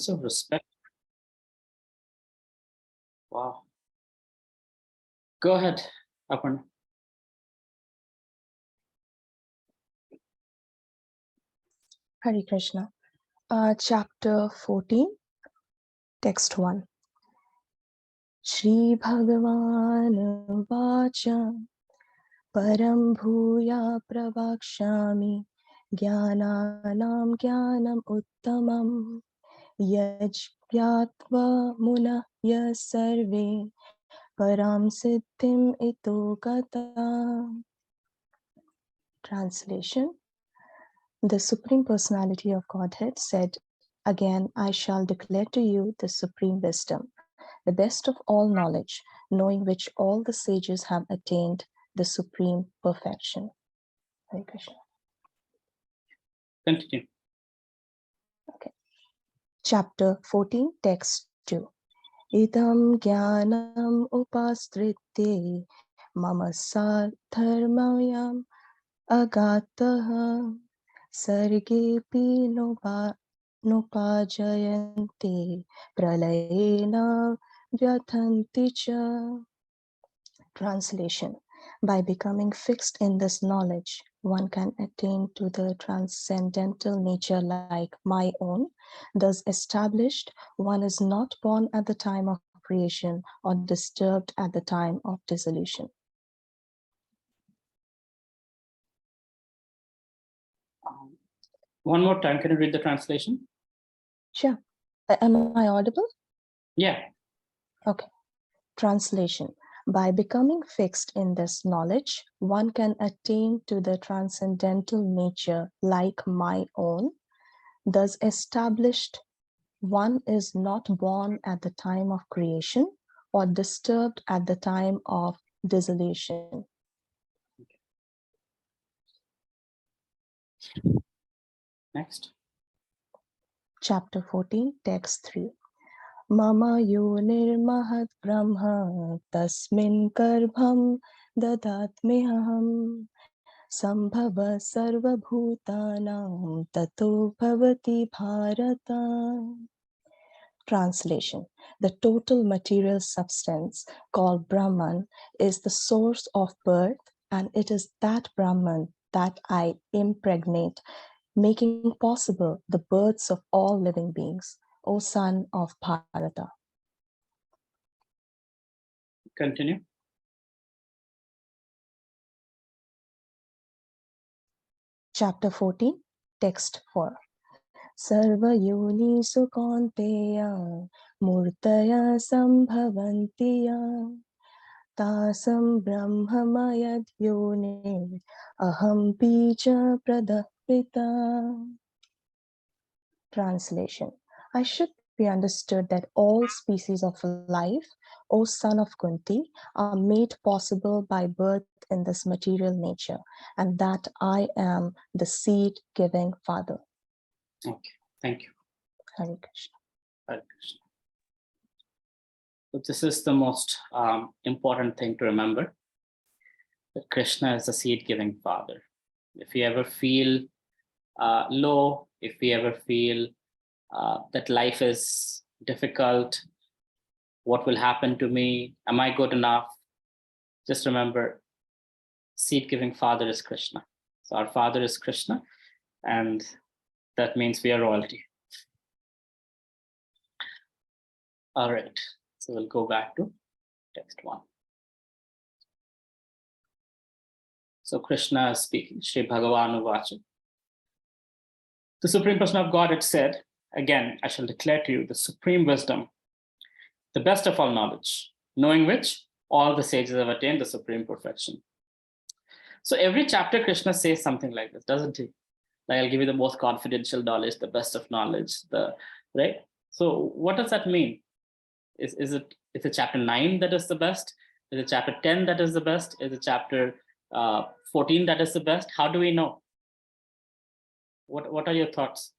of respect. Wow. Go ahead, Aparna. Hare Krishna. Chapter 14, Text 1. Shri Bhagavan Vacha Param Bhuya Pravakshami Jnananam Jnanam Uttamam Yajgyatva Munah Sarve Param Siddhim Ito Gata. Translation. The Supreme Personality of Godhead said, "Again, I shall declare to you the supreme wisdom, the best of all knowledge, knowing which all the sages have attained the supreme perfection." Hare Krishna. Continue. Okay. Chapter 14, Text 2. Idam jnanam upastritye mama sadharmayam agataha sargepi nopajayante pralayena vyathanti cha. Translation. By becoming fixed in this knowledge, one can attain to the transcendental nature like my own. Thus established, one is not born at the time of creation or disturbed at the time of dissolution. One more time, can you read the translation? Sure. Am I audible? Yeah. Okay. Translation. By becoming fixed in this knowledge, one can attain to the transcendental nature like my own. Thus established, one is not born at the time of creation or disturbed at the time of dissolution. Next. Chapter 14, Text 3. Mama yonir mahat brahma tasmin garbham dadatmeham sambhava sarva bhutanam tato bhavati bharata. Translation. The total material substance called Brahman is the source of birth, and it is that Brahman that I impregnate, making possible the births of all living beings, O son of Bharata. Continue. Chapter 14, Text 4. Sarva yonisu kaunteya murtaya sambhavantiya tasam brahmamayad yone aham bija pradapita. Translation. I should be understood that all species of life, O son of Kunti, are made possible by birth in this material nature, and that I am the seed-giving father. Okay, thank you. Hare Krishna. Hare Krishna. So this is the most important thing to remember, that Krishna is the seed-giving father. If you ever feel low, if you ever feel that life is difficult, what will happen to me? Am I good enough? Just remember, seed-giving father is Krishna. So our father is Krishna, and that means we are royalty. All right, so we'll go back to text 1. So Krishna is speaking, Shri Bhagavan Vacha. The Supreme Person of God had said, "Again, I shall declare to you the supreme wisdom, the best of all knowledge, knowing which all the sages have attained the supreme perfection." So every chapter Krishna says something like this, doesn't he? Like, I'll give you the most confidential knowledge, the best of knowledge, right? So what does that mean? Is it chapter 9 that is the best? Is it chapter 10 that is the best? Is it chapter 14 that is the best? How do we know? What are your thoughts?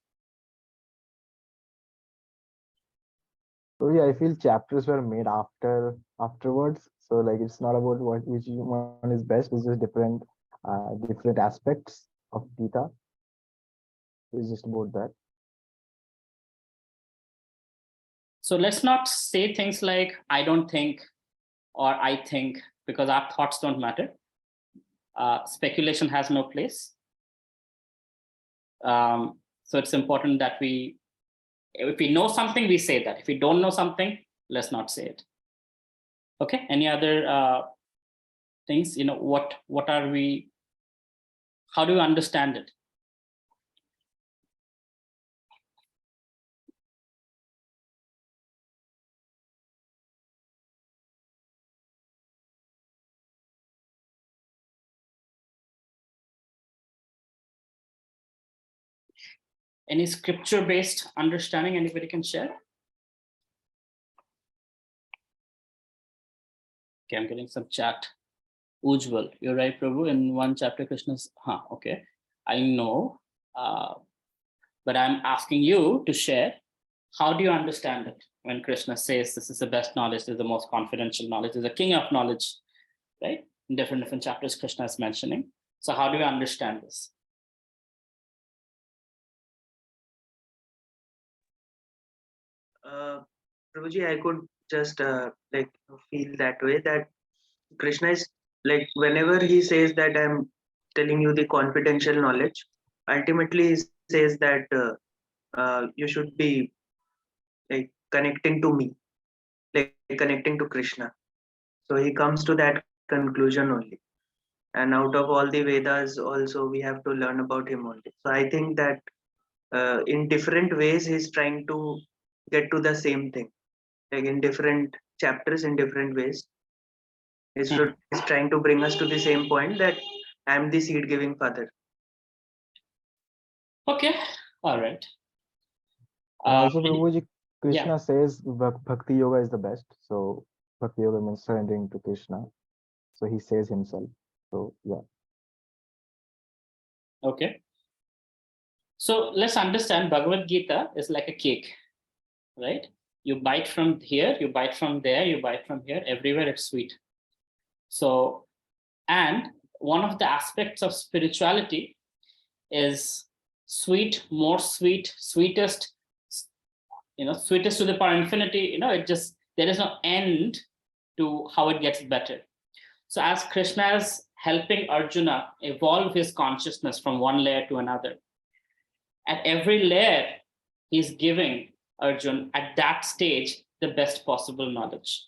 So yeah, I feel chapters were made afterwards. So like it's not about which one is best. It's just different aspects of Gita. It's just about that. So let's not say things like, I don't think, or I think, because our thoughts don't matter. Speculation has no place. So it's important that if we know something, we say that. If we don't know something, let's not say it. Okay, any other things, what are we, how do you understand it? Any scripture-based understanding anybody can share? Okay, I'm getting some chat. Ujjwal, you're right, Prabhu. In one chapter, Krishna's, okay. I know, but I'm asking you to share. How do you understand it when Krishna says this is the best knowledge, this is the most confidential knowledge, this is the king of knowledge, right? In different chapters, Krishna is mentioning. So how do you understand this? Prabhuji, I could just feel that way, that Krishna is like, whenever he says that I'm telling you the confidential knowledge, ultimately he says that you should be like connecting to me, like connecting to Krishna. So he comes to that conclusion only. And out of all the Vedas, also we have to learn about him only. So I think that in different ways he's trying to get to the same thing, like in different chapters, in different ways. He's trying to bring us to the same point, that I'm the seed giving father. Okay, all right. And also, Prabhuji, Krishna yeah. says Bhakti Yoga is the best. So Bhakti Yoga means surrendering to Krishna. So he says himself. So yeah. Okay. So let's understand Bhagavad Gita is like a cake, right? You bite from here, you bite from there, you bite from here, everywhere it's sweet. So, and one of the aspects of spirituality is sweet, more sweet, sweetest, sweetest to the power infinity, there is no end to how it gets better. So as Krishna is helping Arjuna evolve his consciousness from one layer to another, at every layer, he's giving Arjun at that stage the best possible knowledge.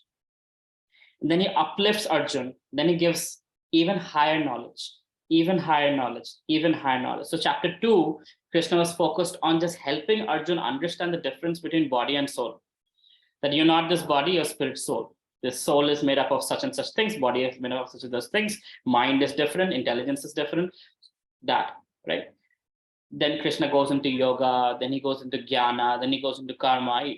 And then he uplifts Arjun, then he gives even higher knowledge, even higher knowledge, even higher knowledge. So chapter 2, Krishna was focused on just helping Arjun understand the difference between body and soul. That you're not this body, you're spirit soul. This soul is made up of such and such things, body is made up of such and such things, mind is different, intelligence is different, that, right? Then Krishna goes into yoga, then he goes into jnana, then he goes into karma,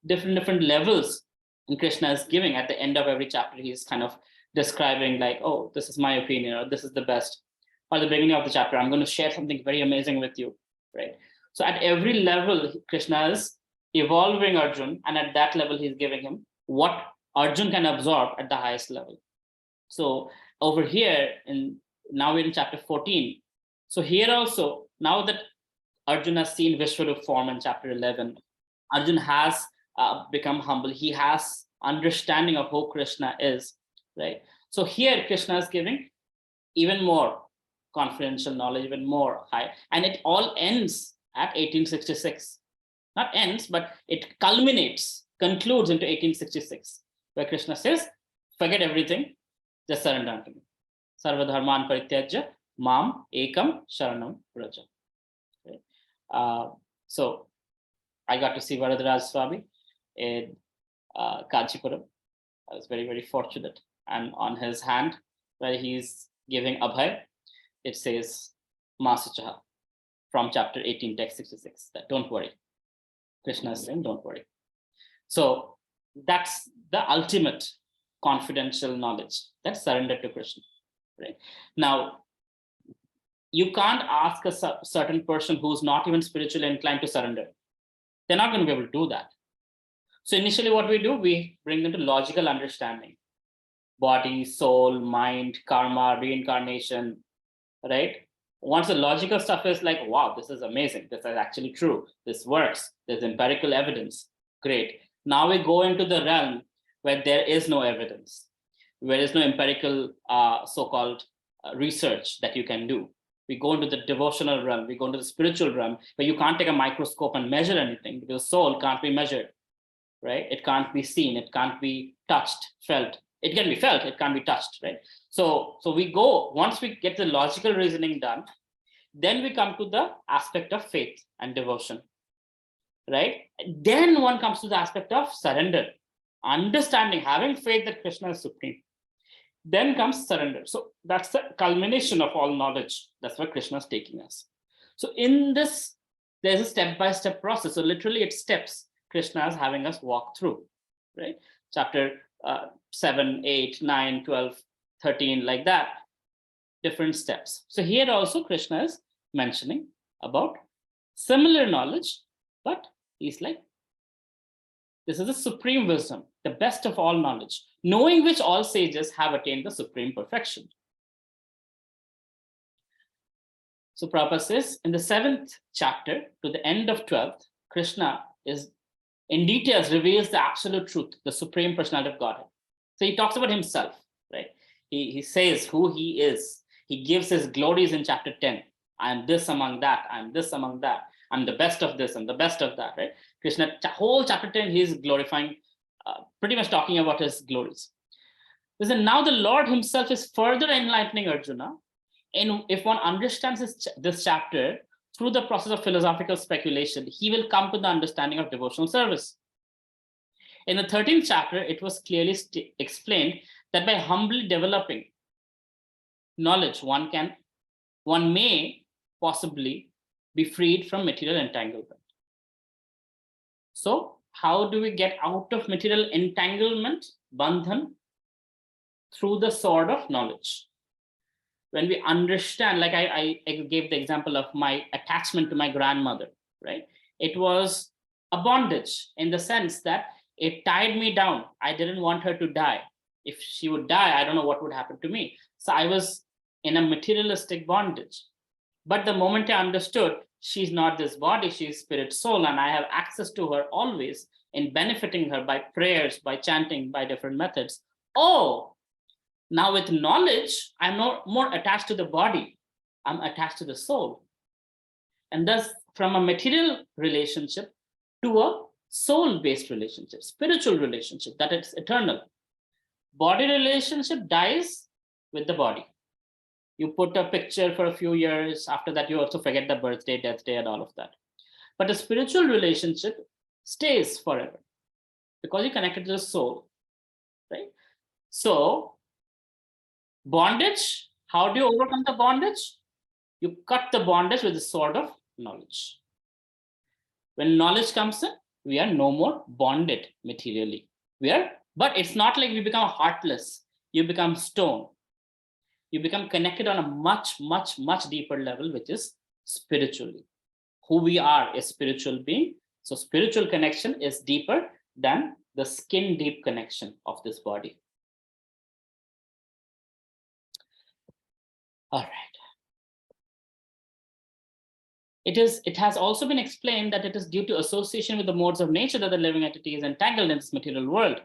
different levels. And Krishna is giving at the end of every chapter, he's kind of describing like, oh, this is my opinion, or this is the best. Or the beginning of the chapter, I'm going to share something very amazing with you, right? So at every level, Krishna is evolving Arjun, and at that level, he's giving him what Arjun can absorb at the highest level. So over here, now we're in chapter 14. So here also, now that Arjun has seen Vishwarup form in chapter 11, Arjun has become humble. He has understanding of who Krishna is, right? So here Krishna is giving even more confidential knowledge, even more high. And it all ends at 1866. Not ends, but it concludes into 1866, where Krishna says, forget everything, just surrender to me. Sarva dharman parityajya mam ekam sharanam vraja. So I got to see Varadaraj Swami in Kanchipuram. I was very, very fortunate. And on his hand, where he's giving Abhay, it says Masuchaha from chapter 18, text 66. That don't worry. Krishna is saying, don't worry. So that's the ultimate confidential knowledge. That's surrender to Krishna. Right? Now, you can't ask a certain person who's not even spiritually inclined to surrender. They're not going to be able to do that. So initially what we do, we bring them to logical understanding. Body, soul, mind, karma, reincarnation, right? Once the logical stuff is like, wow, this is amazing. This is actually true. This works. There's empirical evidence. Great. Now we go into the realm where there is no evidence, where there is no empirical so-called research that you can do. We go into the devotional realm, we go into the spiritual realm, where you can't take a microscope and measure anything, because soul can't be measured, right? It can't be seen, it can't be touched, felt. It can be felt, it can't be touched, right? So we go, once we get the logical reasoning done, then we come to the aspect of faith and devotion, right? Then one comes to the aspect of surrender, understanding, having faith that Krishna is supreme. Then comes surrender. So that's the culmination of all knowledge. That's where Krishna is taking us. So in this, there's a step-by-step process. So literally it's steps Krishna is having us walk through, right? Chapter 7, 8, 9, 12, 13, like that, different steps. So here also Krishna is mentioning about similar knowledge, but he's like, this is the supreme wisdom, the best of all knowledge, knowing which all sages have attained the supreme perfection. So Prabhupada says, in the 7th chapter to the end of 12th, Krishna is in details reveals the absolute truth, the supreme personality of Godhead. So he talks about himself, right? He says who he is. He gives his glories in chapter 10. I am this among that, I am this among that. I'm the best of this, I'm the best of that, right? Krishna, whole chapter 10, he's glorifying, pretty much talking about his glories. Listen, now the Lord himself is further enlightening Arjuna. And if one understands this chapter through the process of philosophical speculation, he will come to the understanding of devotional service. In the 13th chapter, it was clearly explained that by humbly developing knowledge, one may possibly be freed from material entanglement. So how do we get out of material entanglement, bandhan? Through the sword of knowledge. When we understand, like I gave the example of my attachment to my grandmother, right? It was a bondage in the sense that it tied me down. I didn't want her to die. If she would die, I don't know what would happen to me. So I was in a materialistic bondage. But the moment I understood she's not this body, she's spirit soul, and I have access to her always in benefiting her by prayers, by chanting, by different methods. Oh, now with knowledge, I'm not more attached to the body, I'm attached to the soul. And thus from a material relationship to a soul-based relationship, spiritual relationship, that it's eternal. Body relationship dies with the body. You put a picture for a few years, after that you also forget the birthday, death day, and all of that. But a spiritual relationship stays forever because you're connected to the soul, right? So bondage, how do you overcome the bondage? You cut the bondage with the sword of knowledge. When knowledge comes in, we are no more bonded materially. But it's not like we become heartless. You become stone. You become connected on a much, much, much deeper level, which is spiritually. Who we are is spiritual being. So spiritual connection is deeper than the skin deep connection of this body. All right. It has also been explained that it is due to association with the modes of nature that the living entity is entangled in this material world.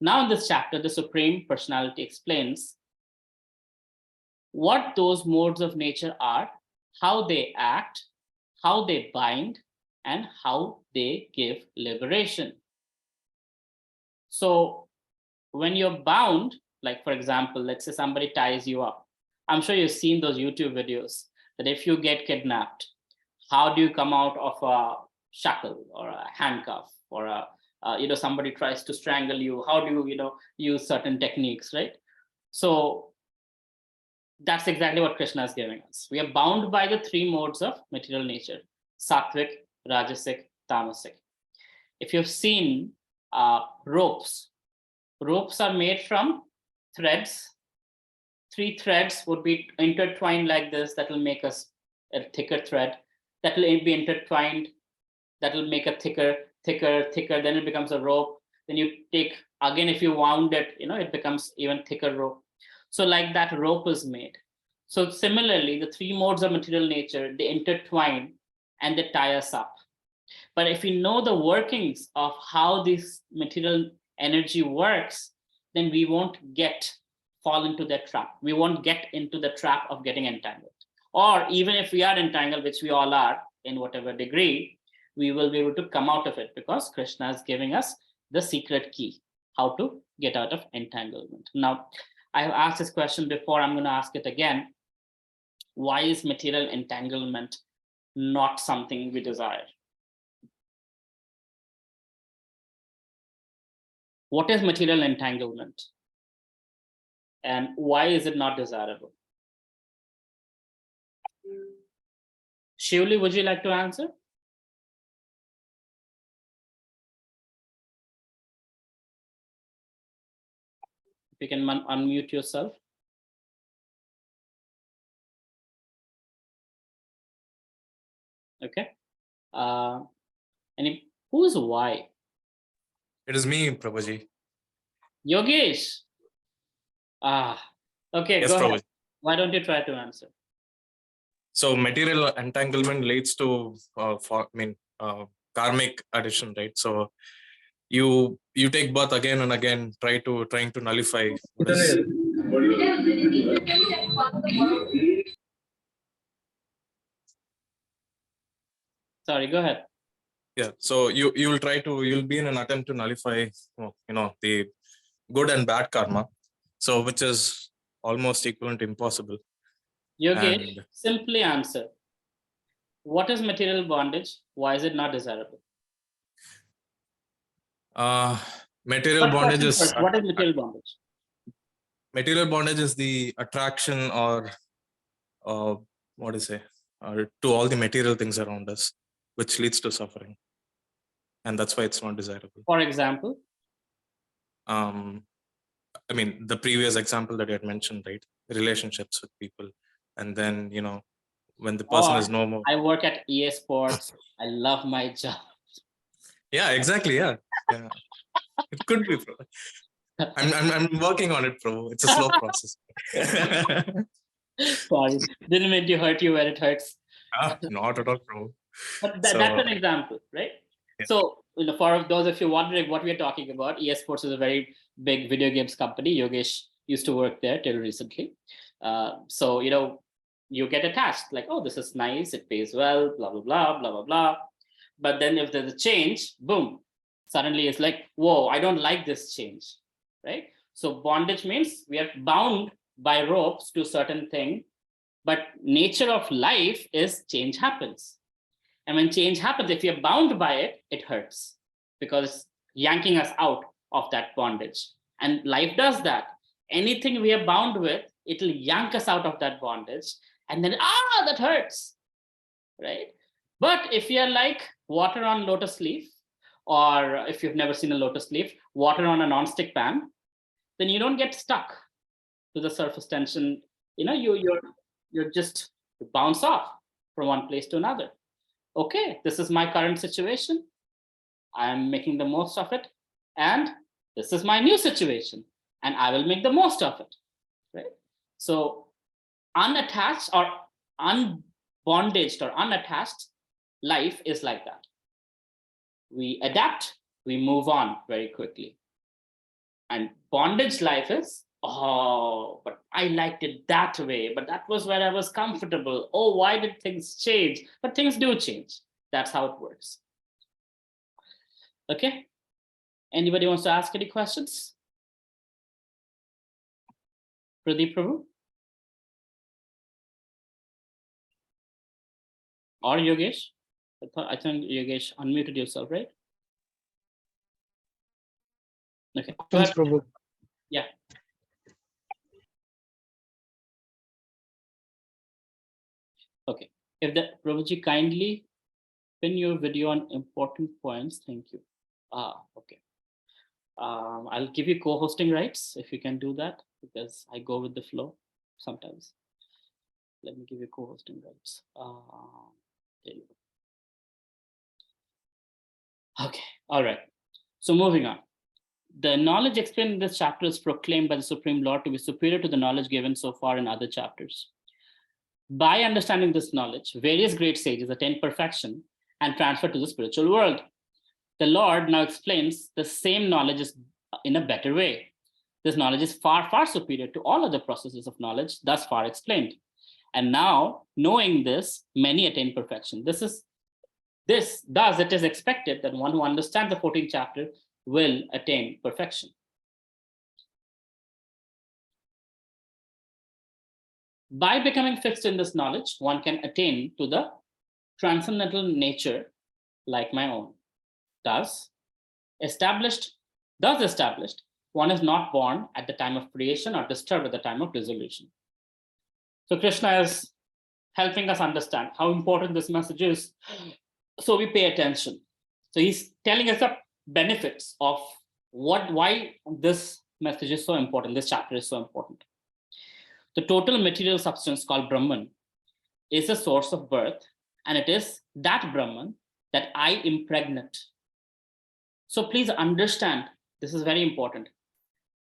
Now in this chapter, the Supreme Personality explains what those modes of nature are, how they act, how they bind, and how they give liberation. So when you're bound, like for example, let's say somebody ties you up. I'm sure you've seen those YouTube videos that if you get kidnapped, how do you come out of a shackle or a handcuff, or somebody tries to strangle you? How do you use certain techniques, right? So that's exactly what Krishna is giving us. We are bound by the three modes of material nature: sattvic, rajasic, tamasic. If you've seen ropes are made from threads. 3 threads would be intertwined like this. That will make us a thicker thread. That will be intertwined. That will make a thicker. Then it becomes a rope. Then you take, again, if you wound it, it becomes even thicker rope. So like that, rope is made. So similarly, the 3 modes of material nature, they intertwine and they tie us up. But if we know the workings of how this material energy works, then we won't fall into that trap. We won't get into the trap of getting entangled. Or even if we are entangled, which we all are in whatever degree, we will be able to come out of it, because Krishna is giving us the secret key, how to get out of entanglement. Now, I have asked this question before, I'm going to ask it again. Why is material entanglement not something we desire? What is material entanglement? And why is it not desirable? Shivli, would you like to answer? If you can unmute yourself. Okay. And who's why? It is me, Prabhuji. Yogesh. Okay, Yes, go ahead. Prabhuji. Why don't you try to answer? So material entanglement leads to karmic addition, right? So you take birth again and again, trying to nullify what is. Sorry, go ahead. Yeah, so you'll be in an attempt to nullify, the good and bad karma, so which is almost equivalent to impossible. Yogesh, simply answer. What is material bondage? Why is it not desirable? Material bondage is what is material bondage? Material bondage is the attraction, or what do you say, to all the material things around us, which leads to suffering, and that's why it's not desirable. For example, the previous example that you had mentioned, right? Relationships with people, and then when the person is no more. I work at EA Sports. I love my job. Yeah, exactly. Yeah. It could be, bro. I'm working on it, bro. It's a slow process. Sorry, didn't mean to hurt you where it hurts. Not at all, bro. But that's an example, right? Yeah. So, for those of you wondering what we are talking about, EA Sports is a very big video games company. Yogesh used to work there till recently. So, you get attached, like, oh, this is nice, it pays well, blah, blah, blah, blah, blah, blah. But then if there's a change, boom, suddenly it's like, whoa, I don't like this change, right? So bondage means we are bound by ropes to a certain thing, but nature of life is change happens. And when change happens, if you're bound by it, it hurts, because it's yanking us out of that bondage. And life does that. Anything we are bound with, it'll yank us out of that bondage. And then, that hurts, right? But if you're like water on lotus leaf, or if you've never seen a lotus leaf, water on a non-stick pan, then you don't get stuck to the surface tension. You're just bounce off from one place to another. Okay, this is my current situation. I'm making the most of it. And this is my new situation, and I will make the most of it, right? So unattached or unbondaged or unattached life is like that. We adapt, we move on very quickly. And bondage life is, but I liked it that way, but that was where I was comfortable. Oh, why did things change? But things do change. That's how it works. Okay. Anybody wants to ask any questions? Pradeep Prabhu? Or Yogesh? I think Yogesh unmuted yourself, right? Okay. Thanks, Prabhu. Yeah. Okay. If that, Prabhuji, kindly pin your video on important points. Thank you. Okay. I'll give you co-hosting rights if you can do that, because I go with the flow sometimes. Let me give you co-hosting rights. There you go. Okay. All right. So moving on. The knowledge explained in this chapter is proclaimed by the Supreme Lord to be superior to the knowledge given so far in other chapters. By understanding this knowledge, various great sages attained perfection and transferred to the spiritual world. The Lord now explains the same knowledge is in a better way. This knowledge is far, far superior to all other processes of knowledge thus far explained. And now, knowing this, many attain perfection. Thus, it is expected that one who understands the 14th chapter will attain perfection. By becoming fixed in this knowledge, one can attain to the transcendental nature like my own. Thus established, one is not born at the time of creation or disturbed at the time of dissolution. So Krishna is helping us understand how important this message is, so we pay attention. So he's telling us the benefits of why this message is so important, this chapter is so important. The total material substance called Brahman is the source of birth, and it is that Brahman that I impregnate. So please understand, this is very important.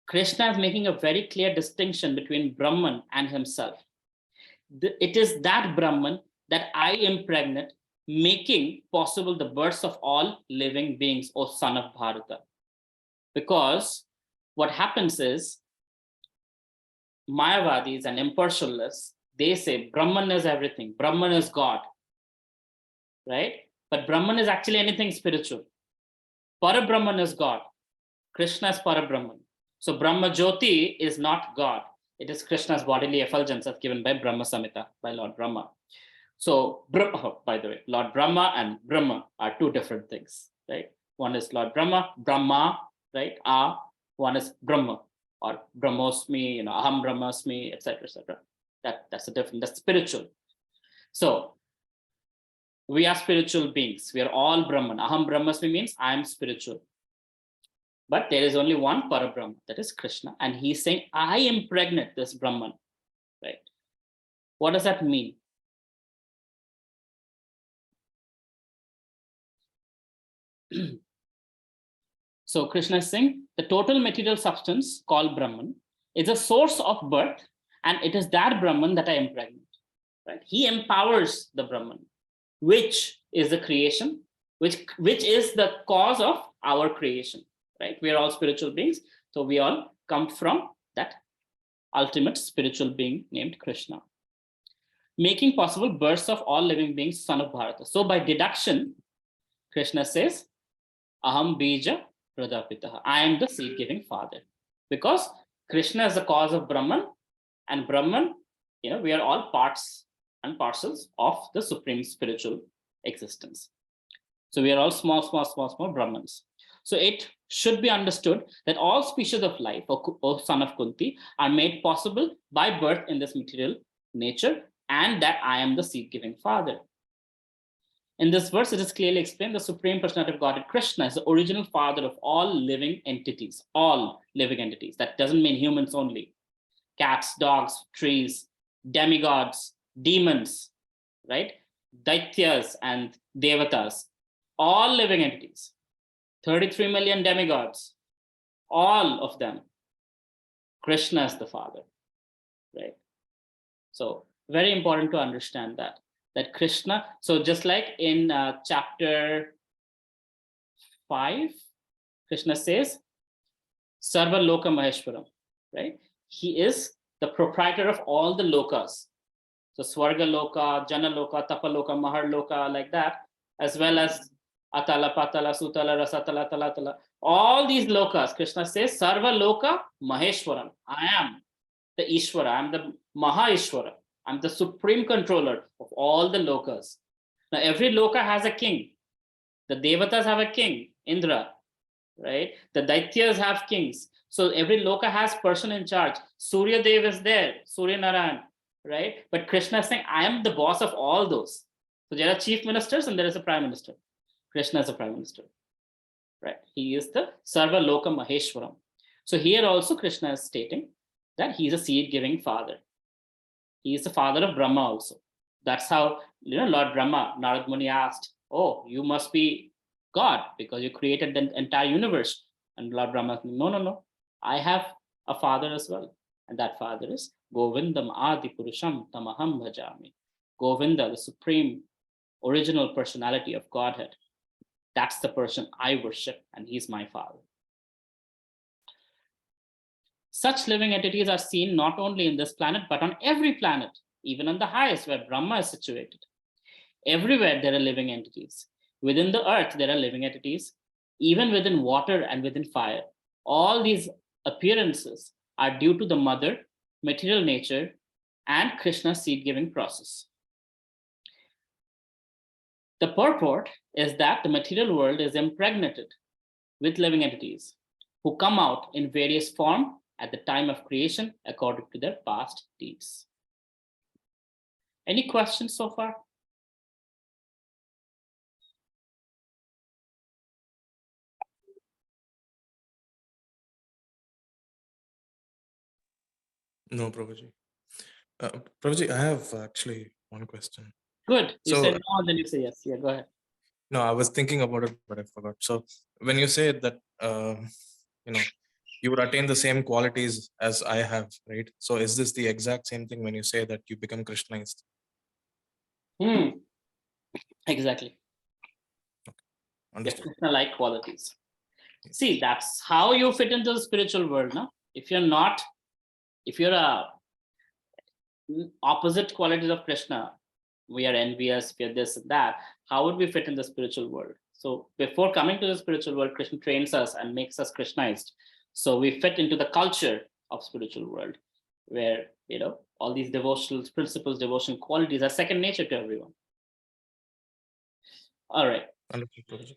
Krishna is making a very clear distinction between Brahman and himself. It is that Brahman that I impregnate, making possible the births of all living beings, O son of Bharata. Because what happens is, Mayavadis and impartialists, they say Brahman is everything, Brahman is God, right? But Brahman is actually anything spiritual. Parabrahman is God. Krishna is Parabrahman. So Brahma Jyoti is not God. It is Krishna's bodily effulgence as given by Brahma Samhita, by Lord Brahma. So, by the way, Lord Brahma and Brahma are two different things, right? One is Lord Brahma, right? One is Brahma, or Brahmosmi, Aham Brahmasmi, etc., etc. That's a different, that's spiritual. So, we are spiritual beings. We are all Brahman. Aham Brahmasmi means I am spiritual. But there is only one Parabrahma, that is Krishna. And he's saying, I impregnate this Brahman, right? What does that mean? So Krishna is saying, the total material substance called Brahman is a source of birth, and it is that Brahman that I impregnate, right? He empowers the Brahman, which is the creation, which is the cause of our creation, right? We are all spiritual beings, so we all come from that ultimate spiritual being named Krishna, making possible births of all living beings, son of Bharata. So by deduction, Krishna says, Aham Bija Pradapitaha. I am the seed-giving father. Because Krishna is the cause of Brahman, and Brahman, we are all parts and parcels of the supreme spiritual existence. So we are all small Brahmans. So it should be understood that all species of life, O son of Kunti, are made possible by birth in this material nature, and that I am the seed-giving father. In this verse, it is clearly explained the Supreme Personality of Godhead, Krishna, is the original father of all living entities, all living entities. That doesn't mean humans only. Cats, dogs, trees, demigods, demons, right? Daityas and devatas, all living entities. 33 million demigods, all of them. Krishna is the father, right? So very important to understand that Krishna, so just like in chapter 5, Krishna says, Sarva Loka Maheshwaram, right? He is the proprietor of all the lokas. So Swarga Loka, Jana Loka, Tapa Loka, Mahar Loka, like that, as well as Atala, Patala, Sutala, Rasatala, Talatala. All these lokas, Krishna says, Sarva Loka Maheshwaram. I am the Ishvara, I am the Maha Ishvara. I'm the supreme controller of all the lokas. Now, every loka has a king. The devatas have a king, Indra, right? The daityas have kings. So every loka has person in charge. Surya Dev is there, Surya Narayan, right? But Krishna is saying, I am the boss of all those. So there are chief ministers and there is a prime minister. Krishna is a prime minister, right? He is the Sarva Loka Maheshwaram. So here also Krishna is stating that he is a seed-giving father. He is the father of Brahma also. That's how, Lord Brahma, Narad Muni asked, oh, you must be God because you created the entire universe. And Lord Brahma said, no. I have a father as well. And that father is Govindam Adi Purusham Tamaham Bhajami. Govinda, the supreme original personality of Godhead. That's the person I worship, and he's my father. Such living entities are seen not only in this planet, but on every planet, even on the highest where Brahma is situated. Everywhere there are living entities. Within the earth, there are living entities, even within water and within fire. All these appearances are due to the mother, material nature, and Krishna's seed-giving process. The purport is that the material world is impregnated with living entities who come out in various forms at the time of creation according to their past deeds. Any questions so far? No, Prabhuji. Prabhuji, I have actually one question. Good. You So- said no, then you say yes. Yeah, go ahead. No, I was thinking about it, but I forgot. So when you say that, you would attain the same qualities as I have, right? So is this the exact same thing when you say that you become Krishnized? Exactly. Understood. Krishna-like qualities. See, that's how you fit into the spiritual world, no? If you're a opposite qualities of Krishna, we are envious, we are this and that, how would we fit in the spiritual world? So before coming to the spiritual world, Krishna trains us and makes us Krishnized. So we fit into the culture of spiritual world, where all these devotional principles, devotional qualities are second nature to everyone. All right. Understood, Prabhuji.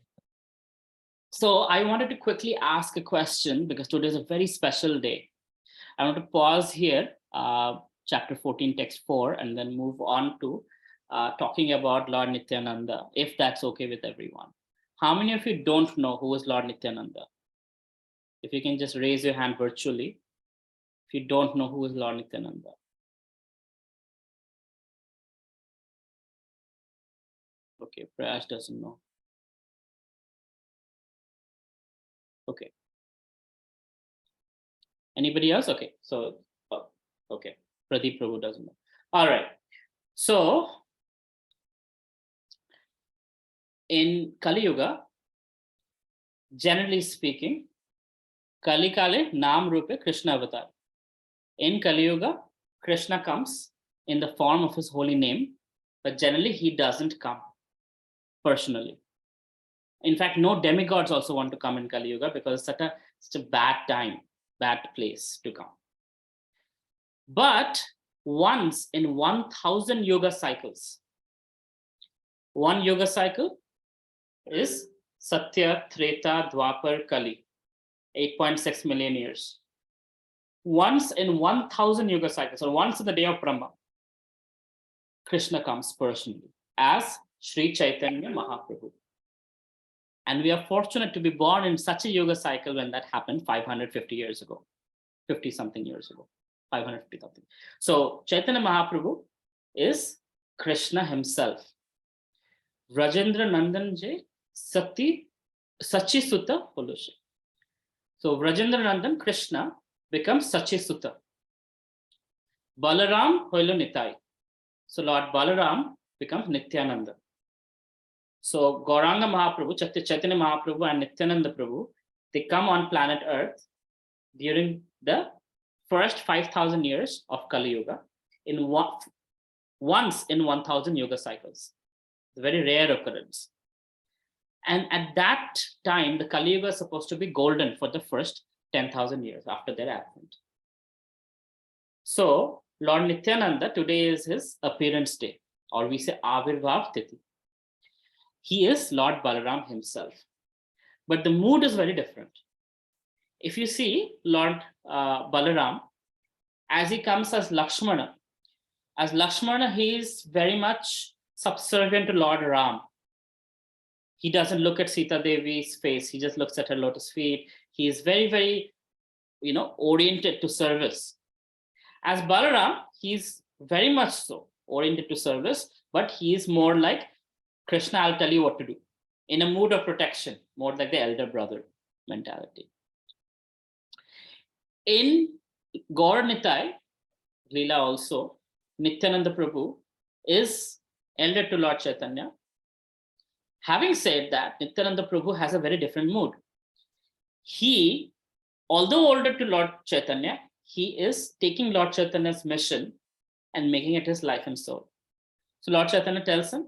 So I wanted to quickly ask a question because today is a very special day. I want to pause here, chapter 14, text 4, and then move on to talking about Lord Nityananda, if that's okay with everyone. How many of you don't know who is Lord Nityananda? If you can just raise your hand virtually, if you don't know who is Lord Nityananda. Okay, Prayash doesn't know. Okay. Anybody else? Okay, so, okay, Pradeep Prabhu doesn't know. All right, so in Kali Yuga, generally speaking, Kali Kale Nam Rupe Krishna Avatar. In Kali Yuga, Krishna comes in the form of his holy name, but generally he doesn't come personally. In fact, no demigods also want to come in Kali Yuga because it's such a bad time, bad place to come. But once in 1,000 yoga cycles, one yoga cycle is Satya, Treta, Dwapar, Kali, 8.6 million years. Once in 1,000 yoga cycles, or once in the day of Brahma, Krishna comes personally as Sri Chaitanya Mahaprabhu. And we are fortunate to be born in such a yoga cycle when that happened 550 years ago, 50 something years ago, 550 something. So Chaitanya Mahaprabhu is Krishna himself. Rajendra Nandan Je Sachi Sutta Holushe. So Rajendra Nandan, Krishna, becomes Sachi Sutta. Balaram Hoilo Nitai. So Lord Balaram becomes Nityananda. So Gauranga Mahaprabhu, Chaitanya Mahaprabhu and Nityananda Prabhu, they come on planet Earth during the first 5,000 years of Kali Yuga once in 1,000 yoga cycles. It's a very rare occurrence. And at that time, the Kali Yuga is supposed to be golden for the first 10,000 years after their advent. So Lord Nityananda, today is his appearance day, or we say Avirbhav Tithi. He is Lord Balaram himself. But the mood is very different. If you see Lord Balaram, as he comes as Lakshmana, he is very much subservient to Lord Ram. He doesn't look at Sita Devi's face. He just looks at her lotus feet. He is very, very, oriented to service. As Balaram, he's very much so oriented to service, but he is more like Krishna, I'll tell you what to do, in a mood of protection, more like the elder brother mentality. In Gaur Nitai, Leela also, Nityananda Prabhu is elder to Lord Chaitanya, Having said that, Nityananda Prabhu has a very different mood. He, although older to Lord Chaitanya, he is taking Lord Chaitanya's mission and making it his life and soul. So Lord Chaitanya tells him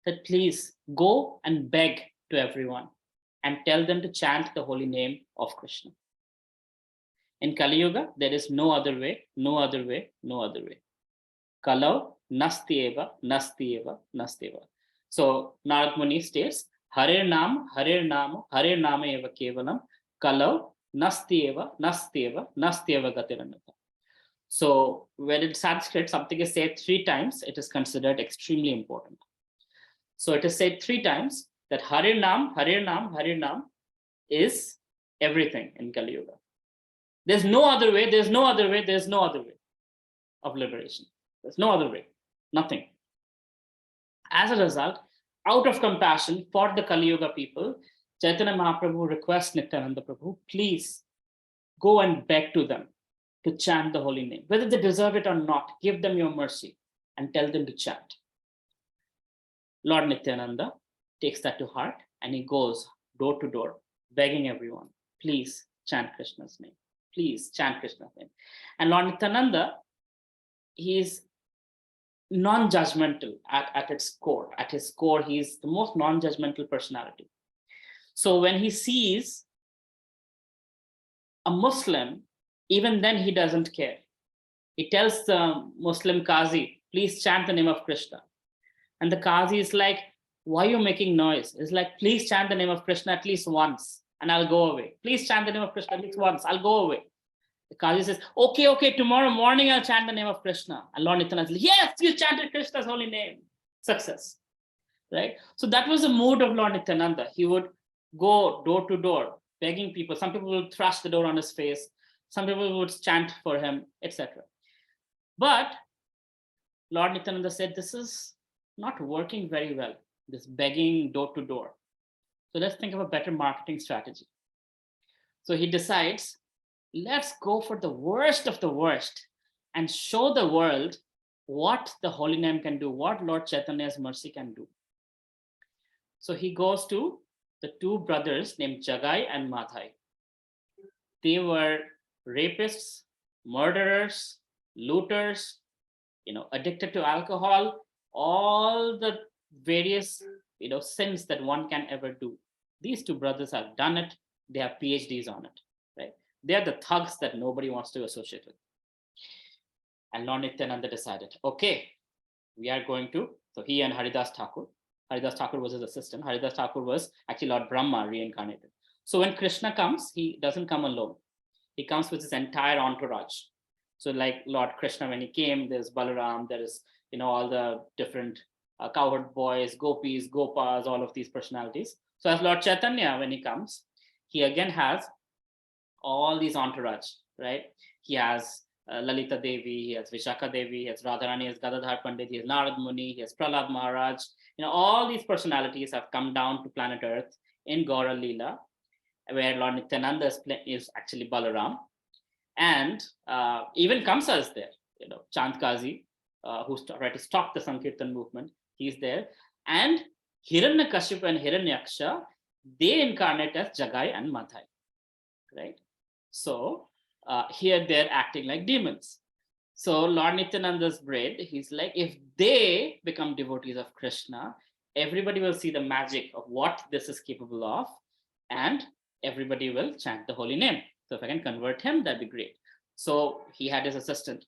that please go and beg to everyone and tell them to chant the holy name of Krishna. In Kali Yuga, there is no other way, no other way, no other way. Kalau nasti eva, nasti eva, nasti eva. So Narad Muni states, Hare Nam, Hare Nama, Hare Nama eva kevalam, Kalau nasti eva, nasti eva, nasti eva gatiranata. So when in Sanskrit something is said 3 times, it is considered extremely important. So it is said 3 times that Hare Nam, Hare Nam, Hare Nam is everything in Kali Yuga. There's no other way, there's no other way, there's no other way of liberation. There's no other way, nothing. As a result, out of compassion for the Kali Yuga people, Chaitanya Mahaprabhu requests Nityananda Prabhu, please go and beg to them to chant the holy name. Whether they deserve it or not, give them your mercy and tell them to chant. Lord Nityananda takes that to heart and he goes door to door, begging everyone, please chant Krishna's name. Please chant Krishna's name. And Lord Nityananda, he is non-judgmental at its core. At his core, he is the most non-judgmental personality. So when he sees a Muslim, even then he doesn't care. He tells the Muslim Qazi, please chant the name of Krishna. And the Qazi is like, why are you making noise? It's like, please chant the name of Krishna at least once and I'll go away. Please chant the name of Krishna at least once, I'll go away. The Qazi says, okay, tomorrow morning I'll chant the name of Krishna. And Lord Nityananda says, yes, you chanted Krishna's holy name. Success, right? So that was the mood of Lord Nityananda. He would go door to door, begging people. Some people would thrash the door on his face. Some people would chant for him, etc. But Lord Nityananda said, this is not working very well, this begging door to door. So let's think of a better marketing strategy. So he decides, let's go for the worst of the worst and show the world what the holy name can do, what Lord Chaitanya's mercy can do. So he goes to the 2 brothers named Jagai and Madhai. They were rapists, murderers, looters, addicted to alcohol, all the various sins that one can ever do. These 2 brothers have done it. They have PhDs on it, right? They are the thugs that nobody wants to associate with. And Lord Nityananda decided, okay, we are going to, so he and Haridas Thakur was his assistant. Haridas Thakur was actually Lord Brahma reincarnated. So when Krishna comes, he doesn't come alone. He comes with his entire entourage. So like Lord Krishna, when he came, there's Balaram, there is, all the different cowherd boys, gopis, gopas, all of these personalities. So as Lord Chaitanya, when he comes, he again has all these entourage, right? He has Lalita Devi, he has Vishakha Devi, he has Radharani, he has Gadadhar Pandit, he has Narad Muni, he has Prahlad Maharaj. All these personalities have come down to planet Earth in Gaura Leela, where Lord Nityananda is actually Balaram. And even Kamsa is there, Chand Kazi, who's tried to stop the Sankirtan movement, he's there. And Hiranyakashipu and Hiranyaksha, they incarnate as Jagai and Madhai, right? So here they're acting like demons. So Lord Nityananda's braid, he's like, if they become devotees of Krishna, everybody will see the magic of what this is capable of, and everybody will chant the holy name. So if I can convert him, that'd be great. So he had his assistant,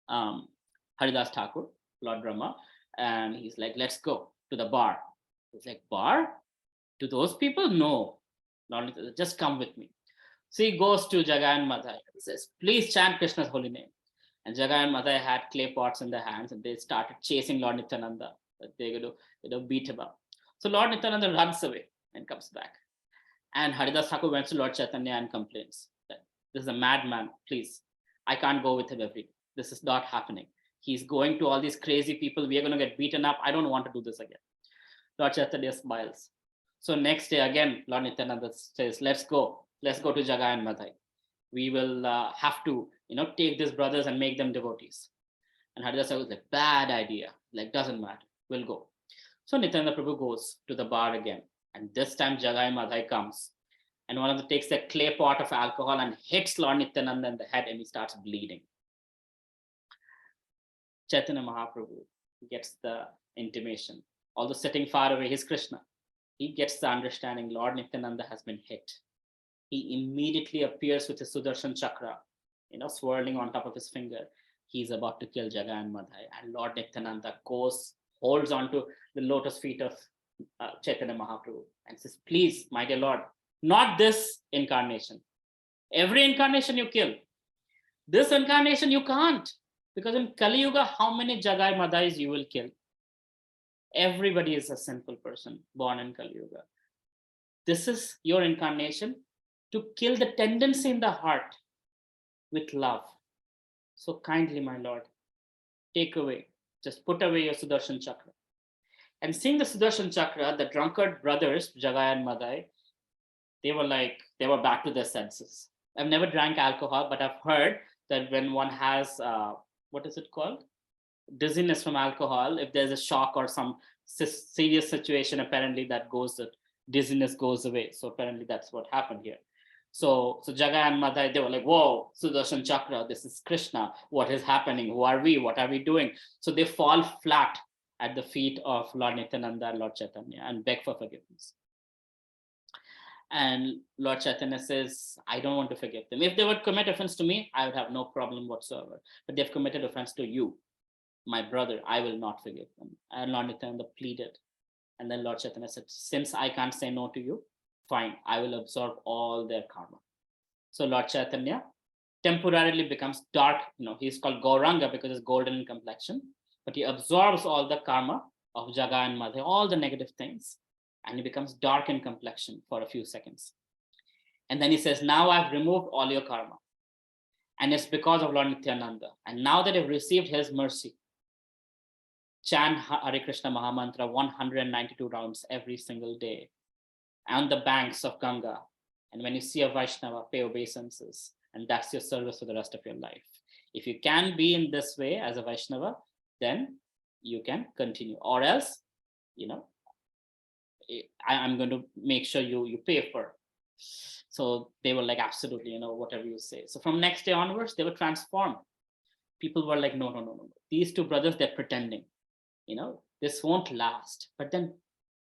Haridas Thakur, Lord Brahma, and he's like, let's go to the bar. He's like, bar? To those people? No. Lord, just come with me. So he goes to Jagai and Madhai and says, please chant Krishna's holy name. And Jagai and Madhai had clay pots in their hands and they started chasing Lord Nityananda. They're going to beat him up. So Lord Nityananda runs away and comes back. And Haridas Thakur went to Lord Chaitanya and complains that this is a madman, please. I can't go with him every day. This is not happening. He's going to all these crazy people. We are going to get beaten up. I don't want to do this again. Lord Chaitanya smiles. So next day again, Lord Nityananda says, let's go to Jagai and Madhai. We will have to, take these brothers and make them devotees. And Haridas was like, bad idea. Like, doesn't matter. We'll go. So Nityananda Prabhu goes to the bar again. And this time Jagai Madhai comes. And one of them takes a clay pot of alcohol and hits Lord Nityananda in the head, and he starts bleeding. Chaitanya Mahaprabhu gets the intimation. Although sitting far away, he's Krishna. He gets the understanding Lord Nityananda has been hit. He immediately appears with his Sudarshan Chakra, swirling on top of his finger. He's about to kill Jagai and Madhai. And Lord Nityananda holds onto the lotus feet of Chaitanya Mahaprabhu and says, please, my dear Lord, not this incarnation. Every incarnation you kill. This incarnation you can't. Because in Kali Yuga, how many Jagai Madhais you will kill? Everybody is a sinful person born in Kali Yuga. This is your incarnation to kill the tendency in the heart with love. So kindly, my Lord, just put away your Sudarshan Chakra. And seeing the Sudarshan Chakra, the drunkard brothers, Jagai and Madhai, they were back to their senses. I've never drank alcohol, but I've heard that when one has, what is it called? Dizziness from alcohol, if there's a shock or some serious situation, apparently the dizziness goes away. So apparently that's what happened here. So Jagai and Madhai, they were like, whoa, Sudarshan Chakra, this is Krishna. What is happening? Who are we? What are we doing? So they fall flat at the feet of Lord Nityananda and Lord Chaitanya and beg for forgiveness. And Lord Chaitanya says, I don't want to forgive them. If they would commit offense to me, I would have no problem whatsoever. But they've committed offense to you, my brother, I will not forgive them. And Lord Nityananda pleaded. And then Lord Chaitanya said, since I can't say no to you, fine, I will absorb all their karma. So Lord Chaitanya temporarily becomes dark. He's called Gauranga because it's golden in complexion. But he absorbs all the karma of Jagai and Madhai, all the negative things. And he becomes dark in complexion for a few seconds. And then he says, now I've removed all your karma. And it's because of Lord Nityananda. And now that I've received his mercy, chant Hare Krishna Mahamantra 192 rounds every single day on the banks of Ganga. And when you see a Vaishnava, pay obeisances. And that's your service for the rest of your life. If you can be in this way as a Vaishnava, then you can continue. Or else, I'm going to make sure you pay for it. So they were like, absolutely, whatever you say. So from next day onwards, they were transformed. People were like, no. These two brothers, they're pretending, this won't last. But then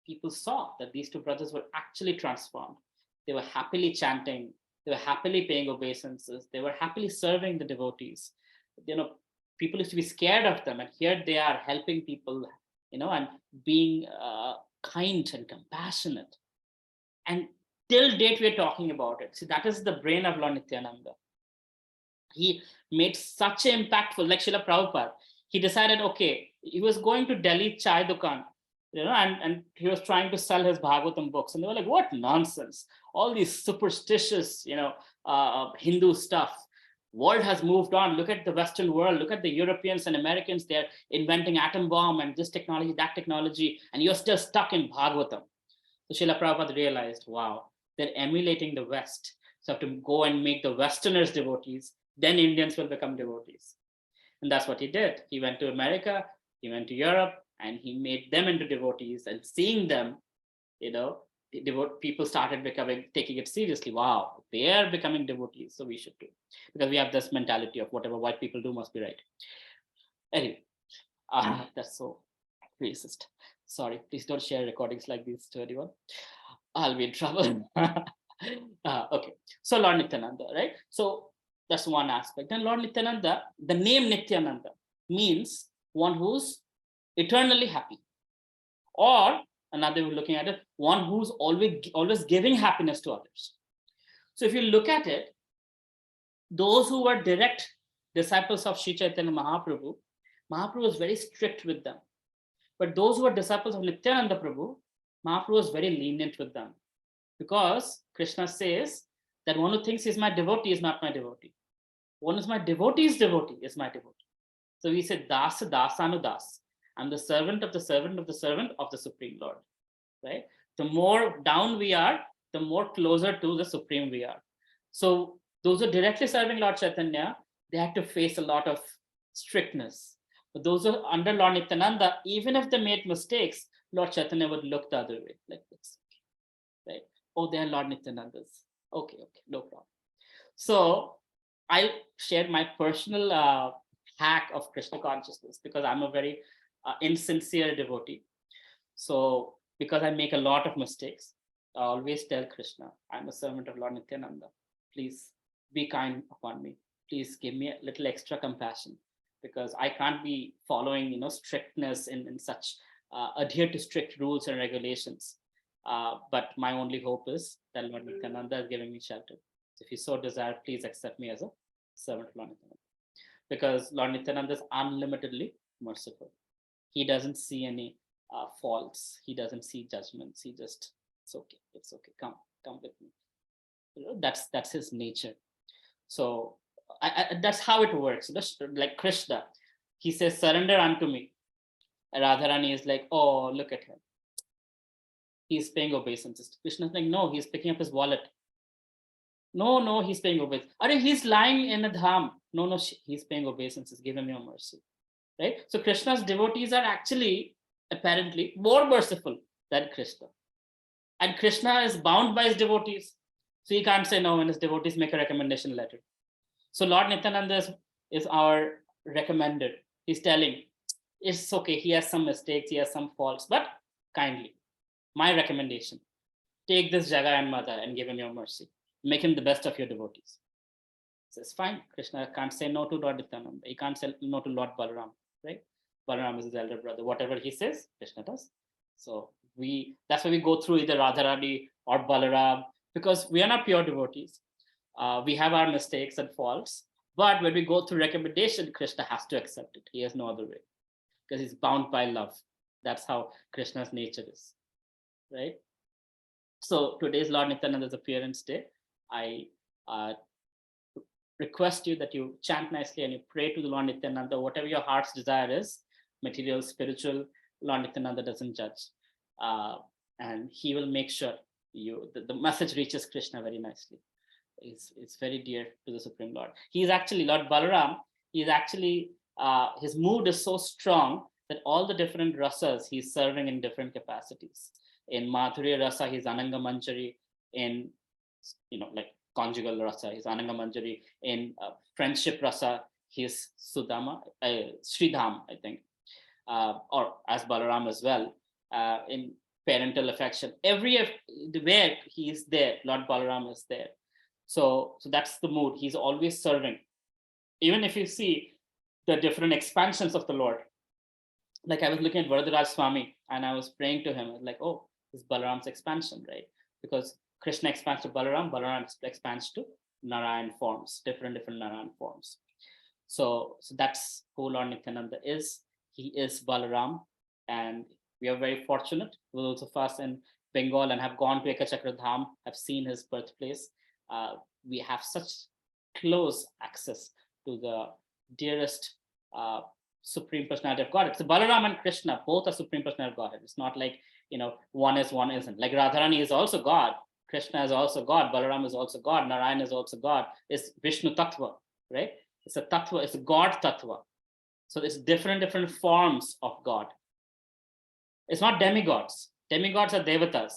people saw that these two brothers were actually transformed. They were happily chanting. They were happily paying obeisances. They were happily serving the devotees. People used to be scared of them. And here they are helping people, and being kind and compassionate. And till date, we're talking about it. See, that is the brain of Lord Nityananda. He made such an impactful, like Srila Prabhupada, he decided, okay, he was going to Delhi Chai Dukan, and he was trying to sell his Bhagavatam books. And they were like, what nonsense. All these superstitious, Hindu stuff. World has moved on. Look at the Western world. Look at the Europeans and Americans. They're inventing atom bomb and this technology, that technology, and you're still stuck in Bhagavatam. So Srila Prabhupada realized, wow, they're emulating the West. So I have to go and make the Westerners devotees. Then Indians will become devotees. And that's what he did. He went to America, he went to Europe, and he made them into devotees. And seeing them, people started taking it seriously. Wow, they are becoming devotees, so we should do. Because we have this mentality of whatever white people do must be right. Anyway, that's so racist. Sorry, please don't share recordings like these to anyone. I'll be in trouble. Okay, so Lord Nityananda, right? So that's one aspect. Then Lord Nityananda, the name Nityananda means one who's eternally happy. Or another way of looking at it, one who's always giving happiness to others. So if you look at it, those who were direct disciples of Sri Chaitanya Mahaprabhu, Mahaprabhu was very strict with them. But those who were disciples of Nityananda Prabhu, Mahaprabhu was very lenient with them. Because Krishna says that one who thinks he's my devotee is not my devotee. One is my devotee's devotee is my devotee. So we say Dasa Dasanu Das. I'm the servant of the servant of the servant of the Supreme Lord. Right? The more down we are, the more closer to the Supreme we are. So those who are directly serving Lord Chaitanya, they had to face a lot of strictness. But those who are under Lord Nityananda, even if they made mistakes, Lord Chaitanya would look the other way, like this, right? Oh, they are Lord Nityanandas. Okay, no problem. So I shared my personal hack of Krishna consciousness because I'm a very insincere devotee. So because I make a lot of mistakes, I always tell Krishna, I'm a servant of Lord Nityananda. Please be kind upon me. Please give me a little extra compassion, because I can't be following, strictness in such adhere to strict rules and regulations. But my only hope is that Lord Nityananda is giving me shelter. So if you so desire, please accept me as a servant of Lord Nityananda. Because Lord Nityananda is unlimitedly merciful. He doesn't see any faults. He doesn't see judgments. He just, it's okay. Come with me. That's his nature. So that's how it works. Just like Krishna, he says, surrender unto me. Radharani is like, oh, look at him. He's paying obeisance. Krishna's like, no, he's picking up his wallet. No, he's paying obeisance. He's lying in a dham. No, he's paying obeisances. Give him your mercy. Right? So Krishna's devotees are actually, apparently, more merciful than Krishna. And Krishna is bound by his devotees. So he can't say no when his devotees make a recommendation letter. So Lord Nityananda is our recommender. He's telling, it's okay, he has some mistakes, he has some faults, but kindly, my recommendation, take this Jaga and Mother and give him your mercy. Make him the best of your devotees. So it's fine. Krishna can't say no to Lord Nityananda. He can't say no to Lord Balaram, right? Balaram is his elder brother. Whatever he says, Krishna does. So that's why we go through either Radharani or Balaram, because we are not pure devotees. We have our mistakes and faults, but when we go through recommendation, Krishna has to accept it. He has no other way, because he's bound by love. That's how Krishna's nature is, right? So today's Lord Nityananda's appearance day. I request you that you chant nicely and you pray to the Lord Nityananda, whatever your heart's desire is, material, spiritual, Lord Nityananda doesn't judge. And he will make sure the message reaches Krishna very nicely. It's very dear to the Supreme Lord. He's actually, Lord Balaram, he's actually, his mood is so strong that all the different rasas he's serving in different capacities. In Madhurya Rasa, he's Ananga Manjari. In, like conjugal rasa, he's Ananga Manjari. In friendship rasa, he's Sudama, Sridham, I think, or as Balaram as well. In parental affection, where he is there, Lord Balaram is there. So that's the mood. He's always serving. Even if you see the different expansions of the Lord, like I was looking at Varadaraj Swami and I was praying to him, like, oh, this is Balaram's expansion, right? Because Krishna expands to Balaram, Balaram expands to Narayan forms, different Narayan forms. So that's who Lord Nityananda is. He is Balaram, and we are very fortunate. Those of us in Bengal and have gone to Ekachakra Dham, have seen his birthplace. We have such close access to the dearest Supreme Personality of Godhead. So Balaram and Krishna, both are Supreme Personality of Godhead. It's not like, one is, one isn't. Like Radharani is also God, Krishna is also God, Balaram is also God, Narayan is also God. It's Vishnu Tattva, right? It's a Tattva, it's a God Tattva. So there's different forms of God. It's not demigods. Demigods are devatas.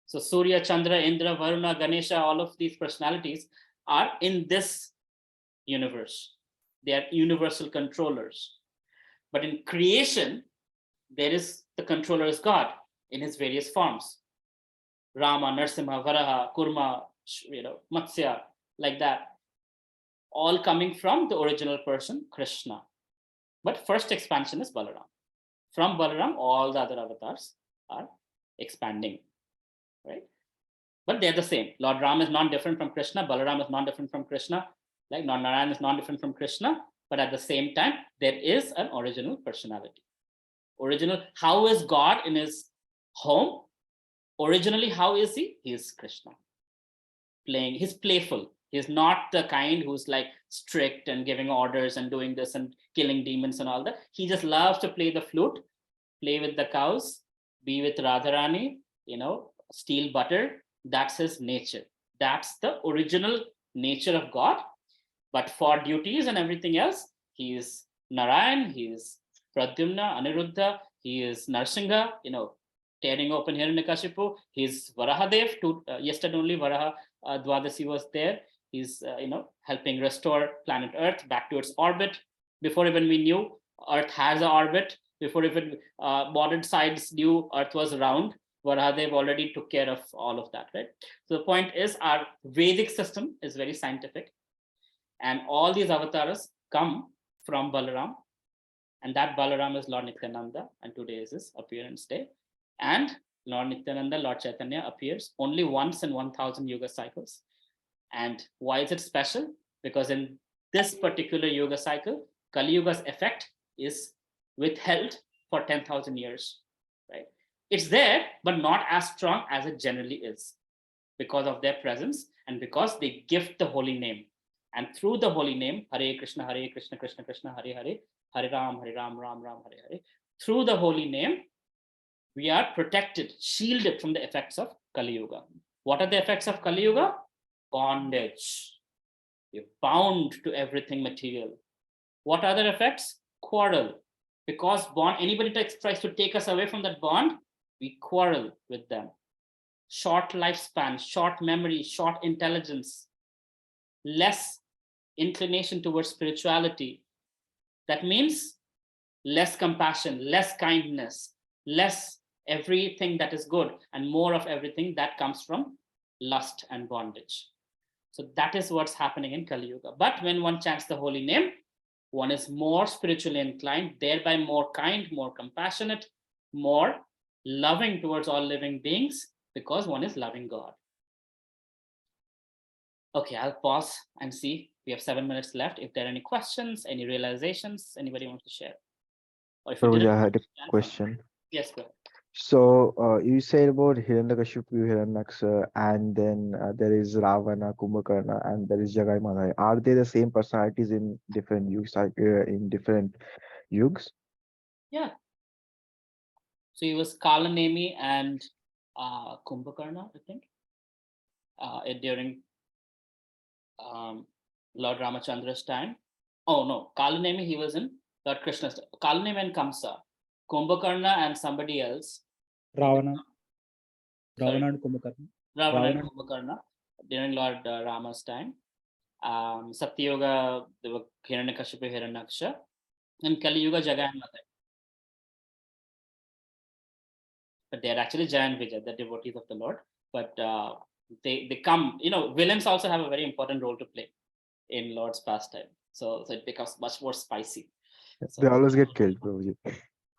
So Surya, Chandra, Indra, Varuna, Ganesha, all of these personalities are in this universe. They are universal controllers. But in creation, there is the controller is God in his various forms. Rama, Narsimha, Varaha, Kurma, Matsya, like that. All coming from the original person, Krishna. But first expansion is Balaram. From Balaram, all the other avatars are expanding, right? But they're the same. Lord Ram is not different from Krishna. Balaram is not different from Krishna. Like Lord Narayan is not different from Krishna. But at the same time, there is an original personality. Original, how is God in his home? Originally, how is he? He is Krishna. Playing, he's playful. He's not the kind who's like strict and giving orders and doing this and killing demons and all that. He just loves to play the flute, play with the cows, be with Radharani, steal butter. That's his nature. That's the original nature of God. But for duties and everything else, he is Narayan, he is Pradyumna, Aniruddha, he is Narsingha, tearing open Hiranyakashipu. He's Varahadev. Yesterday only Varaha Dwadasi was there. He's helping restore planet Earth back to its orbit. Before even we knew Earth has an orbit, before even modern science knew Earth was round, Varahadev already took care of all of that, right? So the point is, our Vedic system is very scientific, and all these avatars come from Balaram, and that Balaram is Lord Nityananda, and today is his appearance day. And Lord Nityananda, Lord Chaitanya appears only once in 1000 yoga cycles. And why is it special? Because in this particular yoga cycle, Kali Yuga's effect is withheld for 10,000 years, right? It's there, but not as strong as it generally is, because of their presence and because they gift the holy name. And through the holy name, Hare Krishna, Krishna Krishna, Hare Hare, Hare Ram, Ram Ram, Hare Hare. Through the holy name, we are protected, shielded from the effects of Kali Yuga. What are the effects of Kali Yuga? Bondage. You're bound to everything material. What are the effects? Quarrel. Because anybody tries to take us away from that bond, we quarrel with them. Short lifespan, short memory, short intelligence, less inclination towards spirituality. That means less compassion, less kindness, less everything that is good, and more of everything that comes from lust and bondage. So that is what's happening in Kali Yuga. But when one chants the holy name, one is more spiritually inclined, thereby more kind, more compassionate, more loving towards all living beings, because one is loving God. Okay, I'll pause and see. We have 7 minutes left. If there are any questions, any realizations, anybody wants to share? Or if Prabhuji, I had a question. Yes, go ahead. So you said about Hiranyakashipu, Hiranyaksha, and then there is Ravana, Kumbhakarna, and there is Jagai Madhai. Are they the same personalities in different yugs? In different yugs? Yeah. So he was Kalanemi and Kumbhakarna, I think, during Lord Ramachandra's time. Oh no, Kalanemi, he was in Lord Krishna's time. Kalanemi and Kamsa. Kumbhakarna and somebody else. Ravana and Kumbhakarna. Ravana and Kumbhakarna during Lord Rama's time. Satyuga, there were Hiranyakashipu, Hiranyaksha, and Kali Yuga, Jagai and Madhai. But they're actually Jaya and Vijay, the devotees of the Lord. But they come, villains also have a very important role to play in Lord's pastime. So it becomes much more spicy. So, They always get killed, Prabhuji.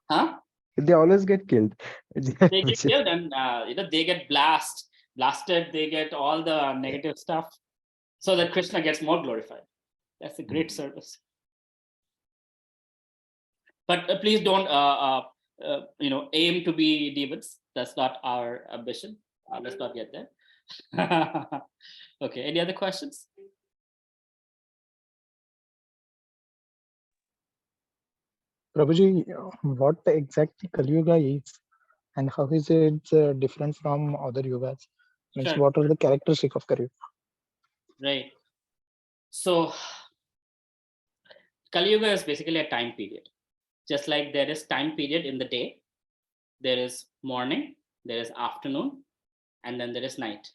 huh? They always get killed. They get killed and they get blasted, they get all the negative stuff, so that Krishna gets more glorified. That's a great service. But please don't aim to be demons. That's not our ambition. Let's not get there. Okay, any other questions? Prabhuji, what exactly Kali Yuga is and how is it different from other yugas? Means Sure. what are the characteristics of Kali Yuga? Right. So Kali Yuga is basically a time period. Just like there is time period in the day, there is morning, there is afternoon, and then there is night.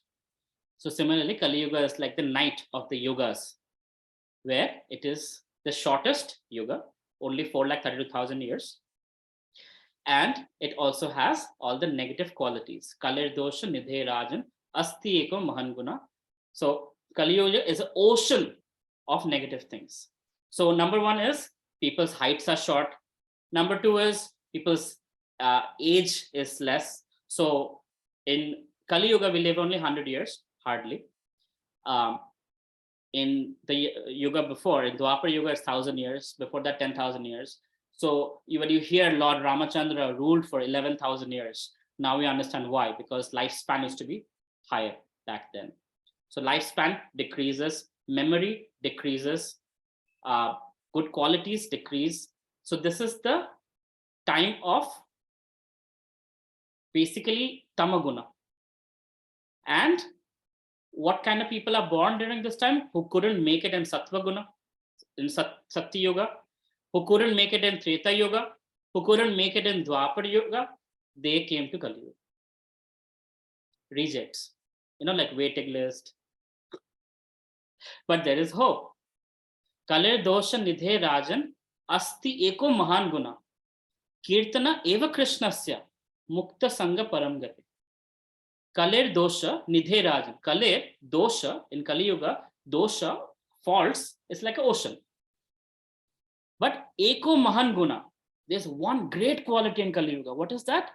So similarly, Kali Yuga is like the night of the yugas, where it is the shortest yuga, only 432,000 years. And it also has all the negative qualities. Kalir dosha nidhe rajan asti eko mahanguna. So Kali Yuga is an ocean of negative things. So number one is people's heights are short. Number two is people's age is less. So in Kali Yuga, we live only 100 years, hardly. In the Yuga before, in Dwapar Yuga, it's 1,000 years. Before that, 10,000 years. So when you hear Lord Ramachandra ruled for 11,000 years, now we understand why, because lifespan used to be higher back then. So lifespan decreases, memory decreases, good qualities decrease. So this is the time of basically Tamaguna. And what kind of people are born during this time? Who couldn't make it in Sattvaguna, in Satya Yuga, who couldn't make it in Treta Yuga, who couldn't make it in Dwapar Yuga, they came to Kali Yuga. Rejects, like waiting list. But there is hope. Kalir dosha nidhe rajan asti eko mahan guna kirtana eva krishnasya mukta sanga param gati. Kalir dosha nidhe rajan. Kalir dosha in Kali Yuga, dosha, faults, is like an ocean. But eko mahan guna, there's one great quality in Kali Yuga. What is that?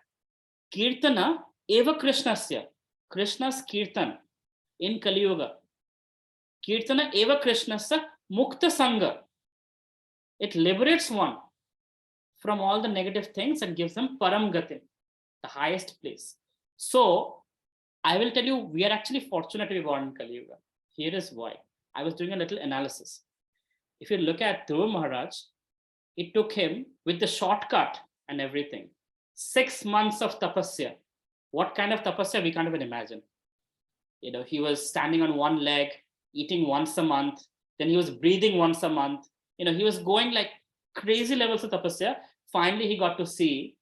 Kirtana eva krishnasya. Krishna's kirtan in Kali Yuga. Kirtana eva krishnasya mukta sanga. It liberates one from all the negative things and gives them param gati, the highest place. So I will tell you, we are actually fortunate to be born in Kali Yuga. Here is why. I was doing a little analysis. If you look at Dhruva Maharaj, it took him with the shortcut and everything 6 months of tapasya. What kind of tapasya we can't even imagine. He was standing on one leg, eating once a month, then he was breathing once a month. He was going like crazy levels of tapasya. Finally, he got to see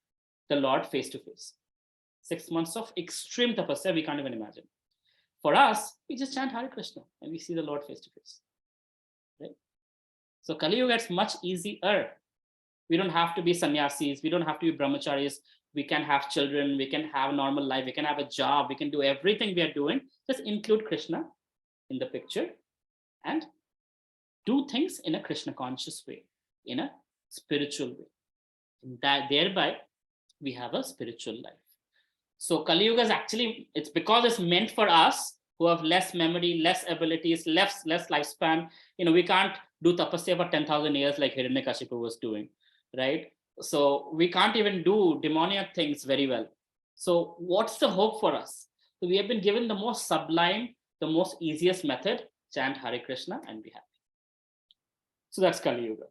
the Lord face to face. 6 months of extreme tapasya, we can't even imagine. For us, we just chant Hare Krishna and we see the Lord face to face. Right? So Kali Yuga gets much easier. We don't have to be sannyasis. We don't have to be brahmacharis. We can have children. We can have a normal life. We can have a job. We can do everything we are doing. Just include Krishna in the picture and do things in a Krishna conscious way, in a spiritual way. And that thereby we have a spiritual life. So Kali Yuga is actually, it's because it's meant for us who have less memory, less abilities, less lifespan. We can't do tapasya for 10,000 years like Hiranyakashipu was doing, right? So we can't even do demoniac things very well. So what's the hope for us? So we have been given the most sublime, the most easiest method, chant Hare Krishna and be happy. So that's Kali Yuga.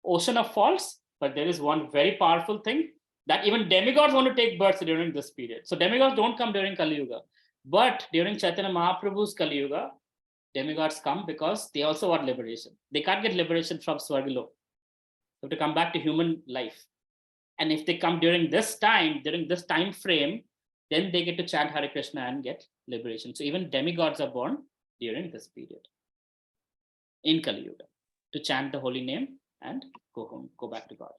Ocean of faults, but there is one very powerful thing that even demigods want to take birth during this period. So demigods don't come during Kali Yuga. But during Chaitanya Mahaprabhu's Kali Yuga, demigods come because they also want liberation. They can't get liberation from Swargalok. They have to come back to human life. And if they come during this time frame, then they get to chant Hare Krishna and get liberation. So even demigods are born during this period in Kali Yuga to chant the holy name and go home, go back to God.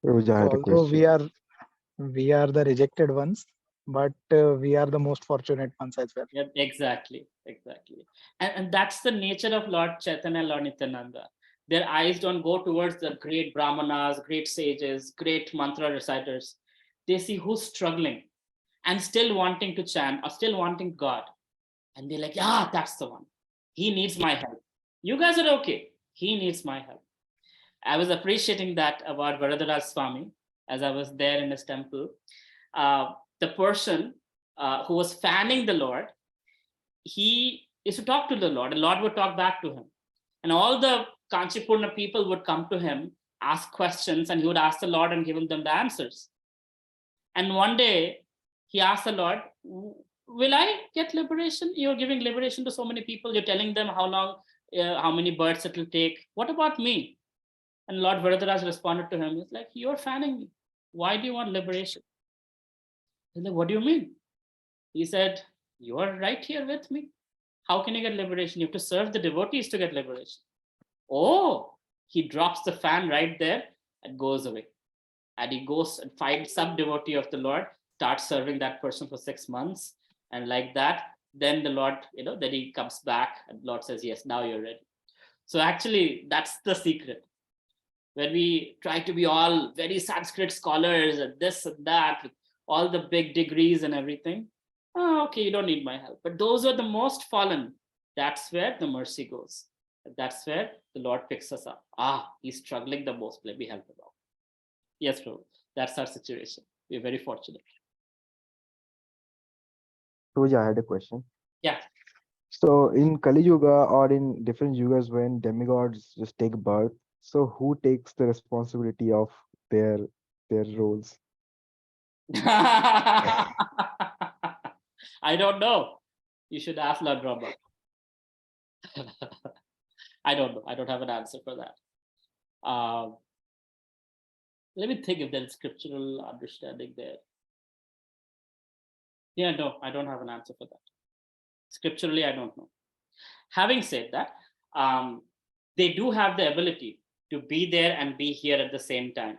Roja had a Although question. we are the rejected ones, but we are the most fortunate ones as well. Yeah, exactly. And that's the nature of Lord Chaitanya and Lord Nityananda. Their eyes don't go towards the great brahmanas, great sages, great mantra reciters. They see who's struggling and still wanting to chant or still wanting God. And they're like, yeah, that's the one. He needs my help. You guys are okay. He needs my help. I was appreciating that about Varadaraj Swami as I was there in his temple. The person who was fanning the Lord, he used to talk to the Lord. The Lord would talk back to him. And all the Kanchipurna people would come to him, ask questions, and he would ask the Lord and give them the answers. And one day, he asked the Lord, will I get liberation? You're giving liberation to so many people. You're telling them how long, how many births it will take. What about me? And Lord Varadaraj responded to him, he's like, you're fanning me. Why do you want liberation? He's like, what do you mean? He said, you are right here with me. How can you get liberation? You have to serve the devotees to get liberation. Oh, he drops the fan right there and goes away. And he goes and finds some devotee of the Lord, starts serving that person for 6 months. And like that, then the Lord, then he comes back and the Lord says, yes, now you're ready. So actually, that's the secret. When we try to be all very Sanskrit scholars and this and that, with all the big degrees and everything, okay, you don't need my help. But those are the most fallen. That's where the mercy goes. That's where the Lord picks us up. He's struggling the most. Let me help him out. Yes, Prabhu. That's our situation. We're very fortunate. Roja, I had a question. Yeah. So in Kali Yuga or in different yugas when demigods just take birth, so who takes the responsibility of their roles? I don't know. You should ask Lord Brahma. I don't know. I don't have an answer for that. Let me think if there's scriptural understanding there. Yeah, no, I don't have an answer for that. Scripturally, I don't know. Having said that, they do have the ability to be there and be here at the same time.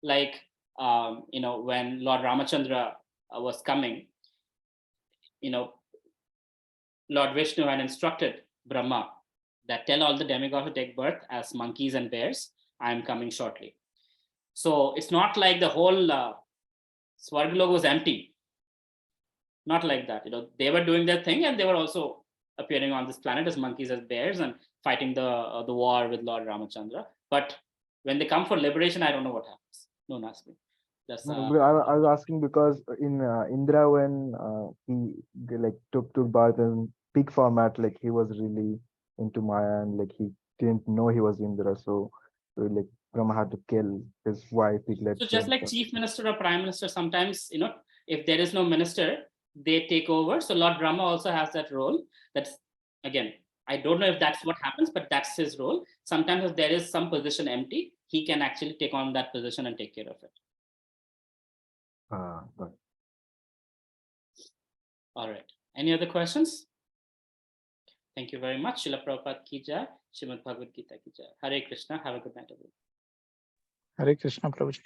Like, when Lord Ramachandra was coming, Lord Vishnu had instructed Brahma that tell all the demigods to take birth as monkeys and bears. I am coming shortly. So it's not like the whole Swargalok was empty. Not like that. They were doing their thing, and they were also appearing on this planet as monkeys, as bears, and fighting the war with Lord Ramachandra. But when they come for liberation, I don't know what happens. Don't ask me. That's No, but I was asking because in Indra, when he like took birth in peak format, like he was really into Maya, and like he didn't know he was Indra, so like Brahma had to kill his wife Piglet. so just like chief minister or prime minister, sometimes if there is no minister, they take over. So Lord Brahma also has that role. That's, again, I don't know if that's what happens, but that's his role. Sometimes if there is some position empty, he can actually take on that position and take care of it. Got it. All right. Any other questions? Thank you very much. Srila Prabhupada ki jai, Srimad Bhagavad Gita ki jai. Hare Krishna. Have a good night, everyone. Hare Krishna, Prabhuji.